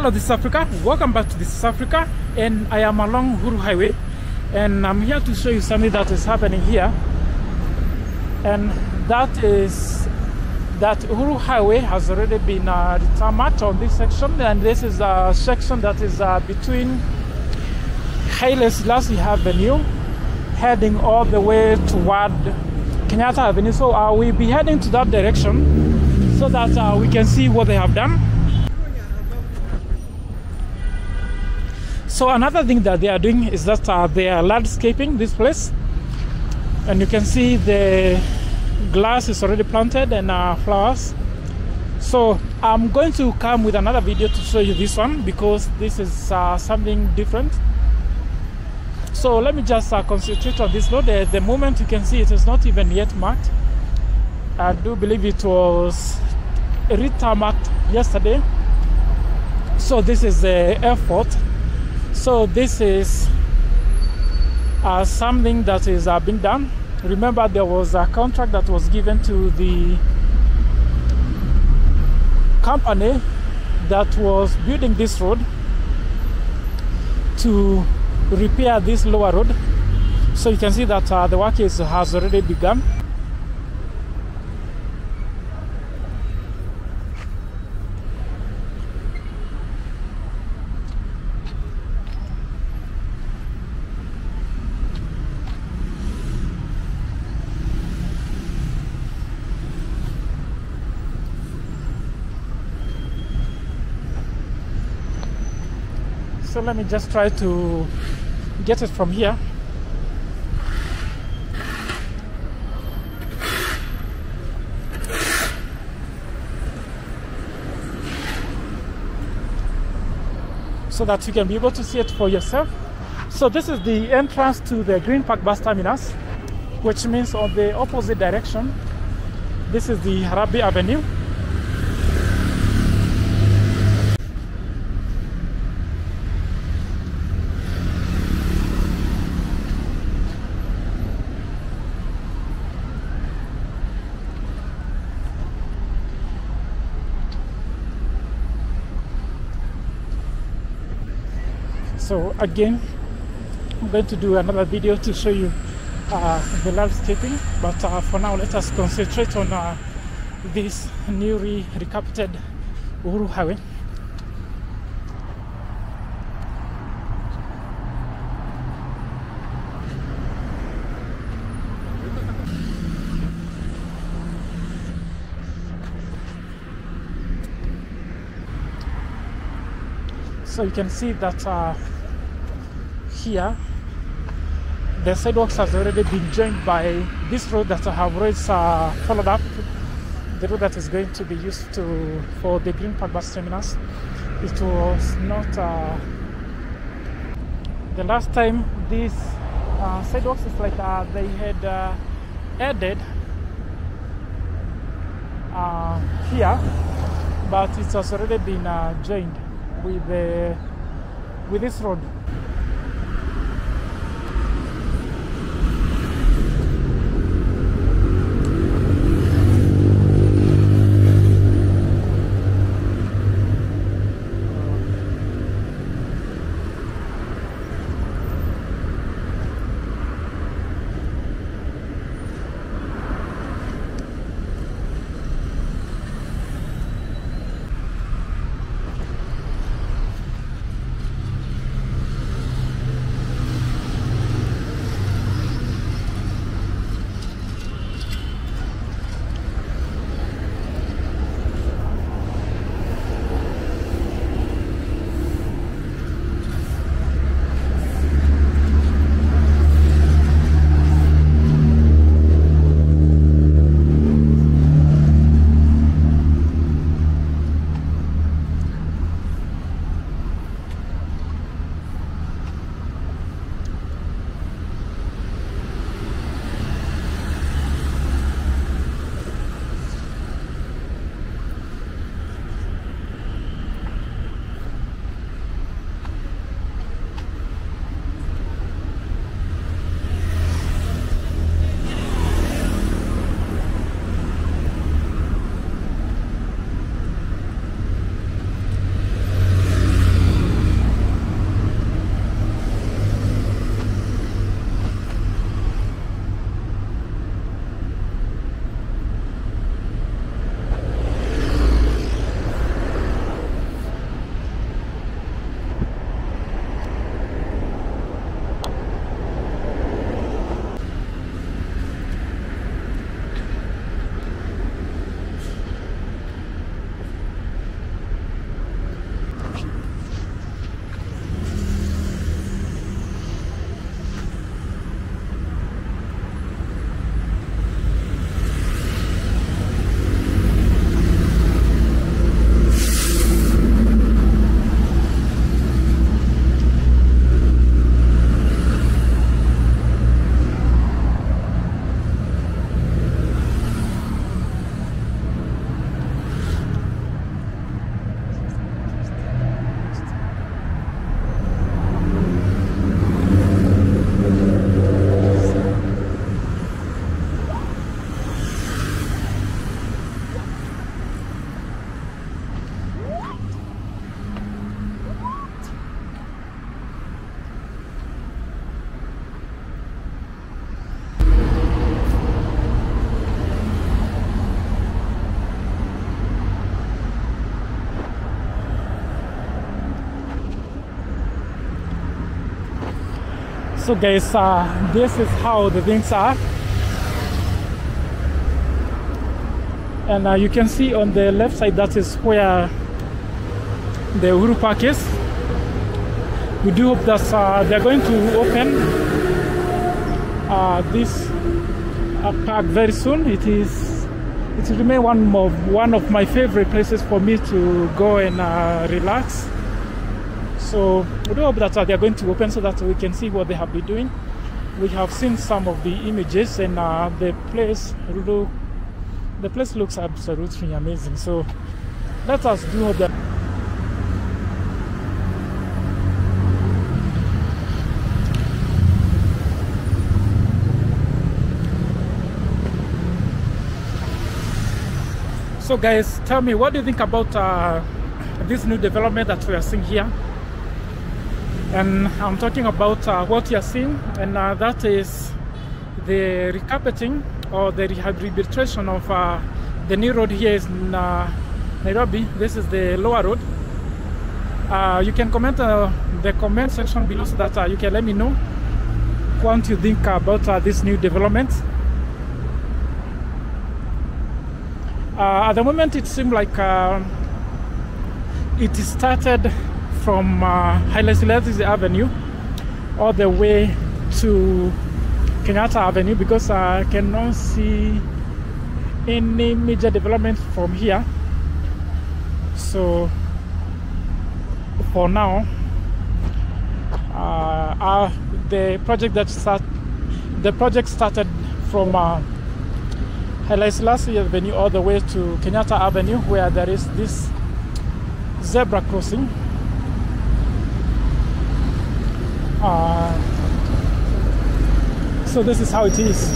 Hello, this is Africa. Welcome back to This is Africa, and I am along Uhuru Highway, and I'm here to show you something that is happening here, and that is that Uhuru Highway has already been tarmacked on this section, and this is a section that is between Haile Selassie Avenue heading all the way toward Kenyatta Avenue. So we'll be heading to that direction so that we can see what they have done. So another thing that they are doing is that they are landscaping this place, and you can see the glass is already planted and flowers. So I'm going to come with another video to show you this one because this is something different. So let me just concentrate on this road. The moment you can see it is not even yet marked. I do believe it was re-tarmacked yesterday. So this is the airport. So this is something that is being done. Remember, there was a contract that was given to the company that was building this road to repair this lower road. So you can see that the work has already begun. So let me just try to get it from here. So that you can be able to see it for yourself. So this is the entrance to the Green Park bus terminus, which means on the opposite direction, this is the Nairobi Avenue. So again, I'm going to do another video to show you the landscaping, but for now let us concentrate on this newly recarpeted Uhuru Highway. So you can see that here the sidewalks has already been joined by this road that I have already followed up, the road that is going to be used for the Green Park bus terminus. It was not the last time these sidewalks is like they had added here, but it has already been joined with this road. So guys, this is how the things are, and you can see on the left side that is where the Uhuru Park is. We do hope that they're going to open this park very soon. It will remain one of my favorite places for me to go and relax. So we do hope that they're going to open so that we can see what they have been doing. We have seen some of the images, and the place looks absolutely amazing. So let us do hope that. So guys, tell me, what do you think about this new development that we are seeing here? And I'm talking about what you are seeing, and that is the recarpeting or the rehabilitation of the new road here in Nairobi. This is the lower road. You can comment the comment section below so that you can let me know what you think about this new development. At the moment, it seems like it started from Haile Selassie Avenue all the way to Kenyatta Avenue, because I cannot see any major development from here. So for now, the project started from Haile Selassie Avenue all the way to Kenyatta Avenue, where there is this zebra crossing. So this is how it is.